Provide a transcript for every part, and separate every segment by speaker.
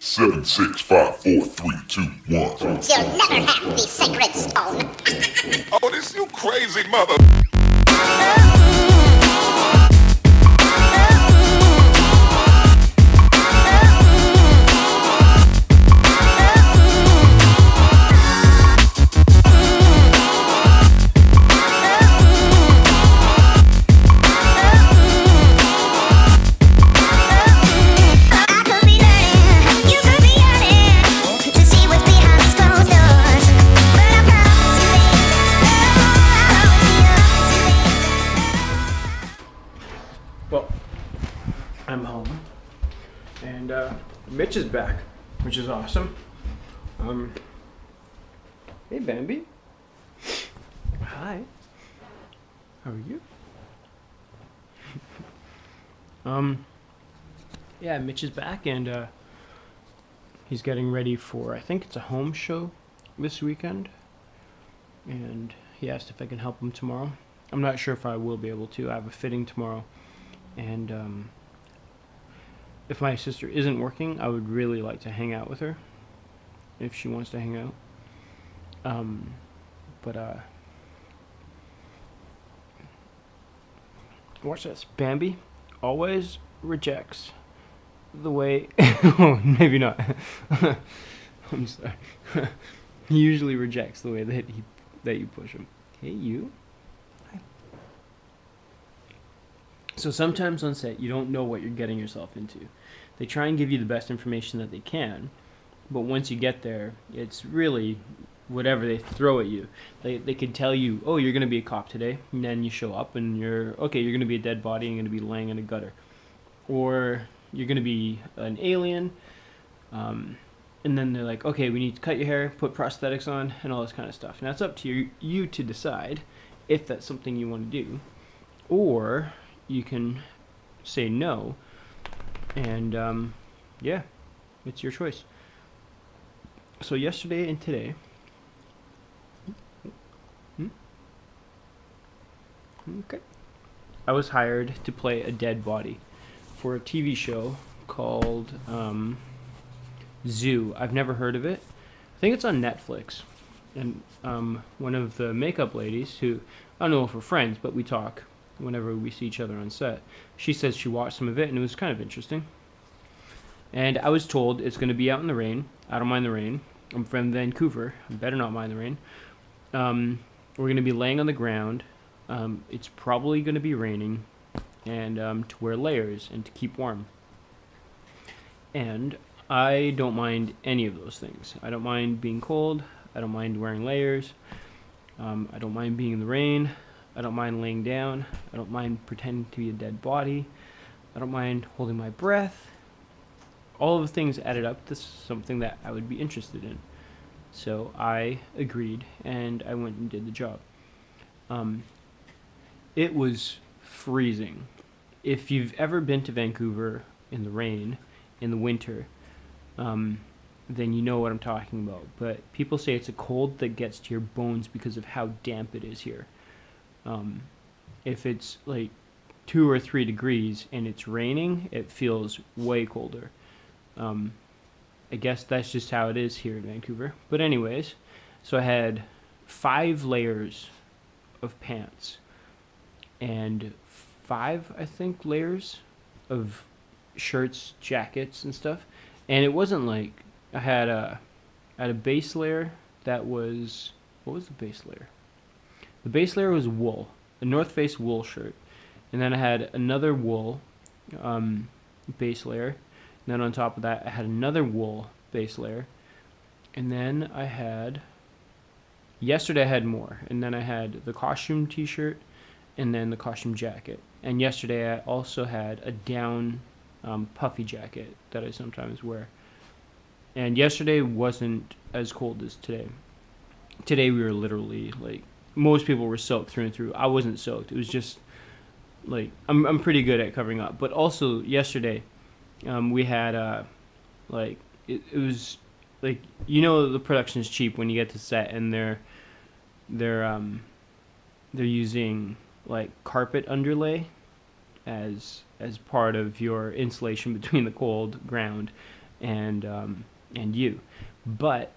Speaker 1: Seven, 6, 5, 4, 3, 2, 1.
Speaker 2: You'll never have the sacred stone.
Speaker 1: Oh, this you crazy mother.
Speaker 2: I could be learning, you could be yearning to see what's behind these closed doors. But I promise you, baby,
Speaker 3: Well, I'm home, and Mitch is back, which is awesome. Hey Bambi. Hi. How are you? Yeah, Mitch is back, and he's getting ready for, I think it's a home show this weekend, and he asked if I can help him tomorrow. I'm not sure if I will be able to. I have a fitting tomorrow, and if my sister isn't working, I would really like to hang out with her if she wants to hang out. But watch this. Bambi always rejects the way. Oh, maybe not. I'm sorry. He usually rejects the way that you push him. Hey, you. Hi. So sometimes on set, you don't know what you're getting yourself into. They try and give you the best information that they can, but once you get there, it's really whatever they throw at you. They could tell you, oh, you're going to be a cop today, and then you show up and you're going to be a dead body and you're going to be laying in a gutter. Or you're going to be an alien, and then they're like, okay, we need to cut your hair, put prosthetics on, and all this kind of stuff. Now it's up to you to decide if that's something you want to do, or you can say no, and yeah, it's your choice. So yesterday and today, okay, I was hired to play a dead body for a TV show called Zoo. I've never heard of it. I think it's on Netflix. And one of the makeup ladies, who I don't know if we're friends, but we talk whenever we see each other on set, she says she watched some of it and it was kind of interesting. And I was told it's going to be out in the rain. I don't mind the rain. I'm from Vancouver. I better not mind the rain. We're going to be laying on the ground. It's probably going to be raining. And to wear layers and to keep warm. And I don't mind any of those things. I don't mind being cold. I don't mind wearing layers. I don't mind being in the rain. I don't mind laying down. I don't mind pretending to be a dead body. I don't mind holding my breath. All of the things added up, this is something that I would be interested in. So I agreed, and I went and did the job. It was freezing. If you've ever been to Vancouver in the rain, in the winter, then you know what I'm talking about. But people say it's a cold that gets to your bones because of how damp it is here. If it's like 2 or 3 degrees and it's raining, it feels way colder. I guess that's just how it is here in Vancouver. But anyways, so I had 5 layers of pants and 5, I think, layers of shirts, jackets, and stuff. And it wasn't like I had a base layer that was, what was the base layer? The base layer was wool, a North Face wool shirt, and then I had another wool base layer, and then on top of that I had another wool base layer, and then I had, yesterday I had more, and then I had the costume t-shirt, and then the costume jacket. And yesterday I also had a down puffy jacket that I sometimes wear. And yesterday wasn't as cold as today. Today we were literally like, most people were soaked through and through. I wasn't soaked. It was just like, I'm pretty good at covering up. But also yesterday, we had like it was like, you know, the production is cheap when you get to set and they're using like carpet underlay as part of your insulation between the cold ground and you. But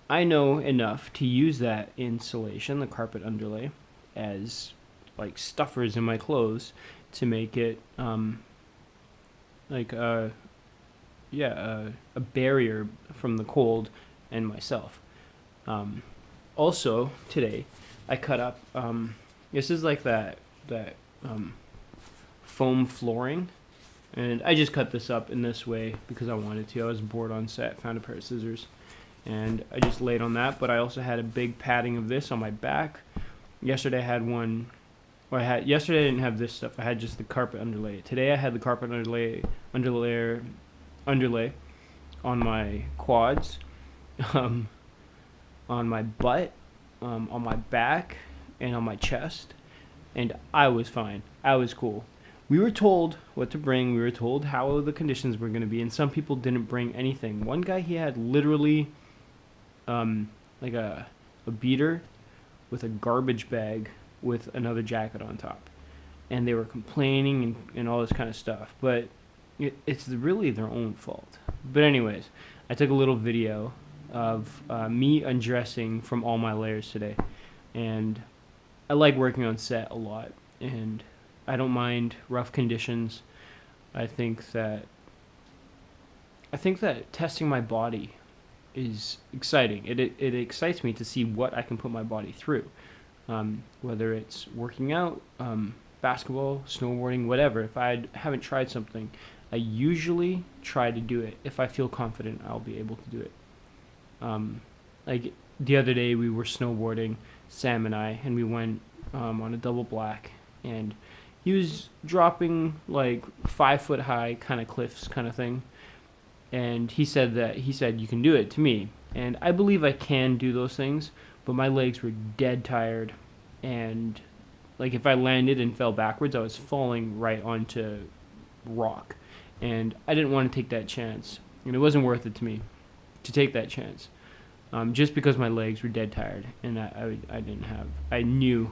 Speaker 3: I know enough to use that insulation, the carpet underlay, as like stuffers in my clothes to make it like a barrier from the cold and myself. Also today I cut up this is like that foam flooring, and I just cut this up in this way because I wanted to. I was bored on set, found a pair of scissors, and I just laid on that. But I also had a big padding of this on my back. Yesterday I had one. Yesterday I didn't have this stuff. I had just the carpet underlay. Today I had the carpet underlay on my quads, on my butt, on my back, and on my chest, and I was fine. I was cool. We were told what to bring. We were told how the conditions were going to be, and some people didn't bring anything. One guy, he had literally like a beater with a garbage bag with another jacket on top, and they were complaining and all this kind of stuff, but it's really their own fault. But anyways, I took a little video of me undressing from all my layers today, and I like working on set a lot, and I don't mind rough conditions. I think that testing my body is exciting. It excites me to see what I can put my body through, whether it's working out, basketball, snowboarding, whatever. If I haven't tried something, I usually try to do it. If I feel confident, I'll be able to do it. Like the other day, we were snowboarding, Sam and I, and we went on a double black, and he was dropping like 5 foot high kind of cliffs kind of thing, and he said you can do it to me, and I believe I can do those things, but my legs were dead tired, and like if I landed and fell backwards, I was falling right onto rock, and I didn't want to take that chance, and it wasn't worth it to me to take that chance, just because my legs were dead tired, and I knew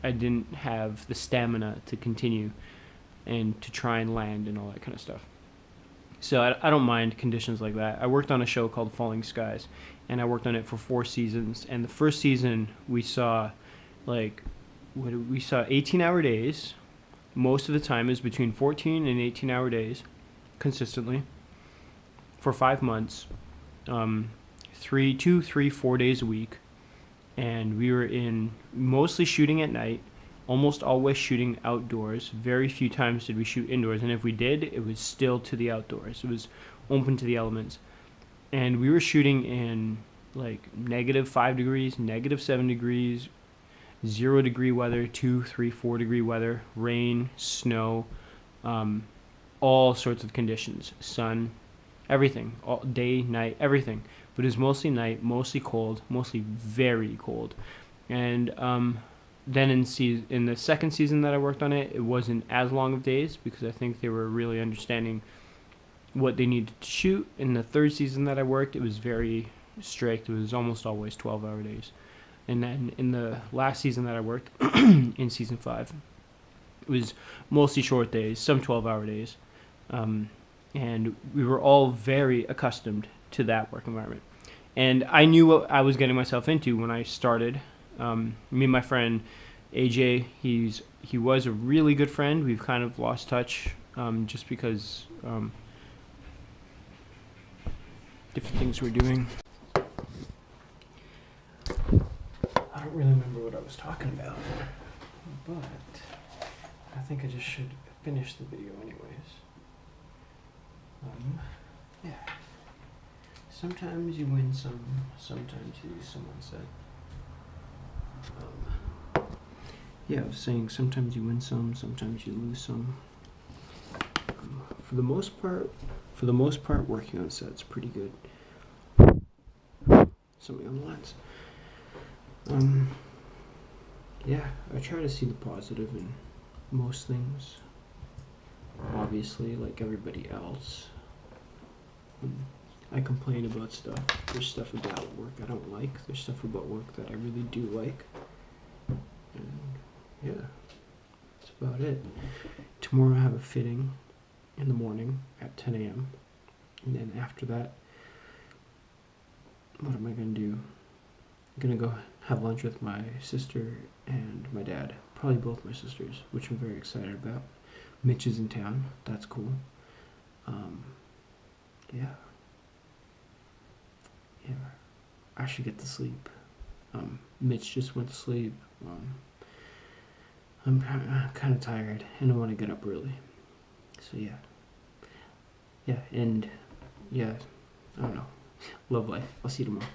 Speaker 3: I didn't have the stamina to continue and to try and land and all that kind of stuff. So I don't mind conditions like that. I worked on a show called Falling Skies, and I worked on it for 4 seasons, and the first season we saw 18-hour days. Most of the time is between 14 and 18-hour days consistently for 5 months, 4 days a week, and we were in mostly shooting at night, almost always shooting outdoors. Very few times did we shoot indoors, and if we did, it was still to the outdoors. It was open to the elements, and we were shooting in like -5 degrees, -7 degrees, 0 degree weather, 2, 3, 4 degree weather, rain, snow, all sorts of conditions, sun, everything, all day, night, everything. But it was mostly night, mostly cold, mostly very cold. And then in the second season that I worked on it, it wasn't as long of days because I think they were really understanding what they needed to shoot. In the third season that I worked, it was very strict. It was almost always 12-hour days. And then in the last season that I worked, in season 5, it was mostly short days, some 12-hour days. And we were all very accustomed to that work environment. And I knew what I was getting myself into when I started. Me and my friend AJ, he was a really good friend. We've kind of lost touch just because different things we're doing. I don't really remember what I was talking about, but I think I just should finish the video anyways. Yeah. Sometimes you win some, sometimes you lose some on set. Yeah, I was saying sometimes you win some, sometimes you lose some. For the most part, working on set's pretty good. Somebody on the lines. Yeah, I try to see the positive in most things. Obviously, like everybody else. I complain about stuff. There's stuff about work I don't like. There's stuff about work that I really do like. And yeah, that's about it. Tomorrow I have a fitting in the morning at 10 a.m. And then after that, what am I gonna do? I'm gonna go have lunch with my sister and my dad. Probably both my sisters, which I'm very excited about. Mitch is in town. That's cool. Yeah. Yeah. I should get to sleep. Mitch just went to sleep. I'm kind of tired and I want to get up early. So yeah. Yeah, and yeah, I don't know. Love life. I'll see you tomorrow.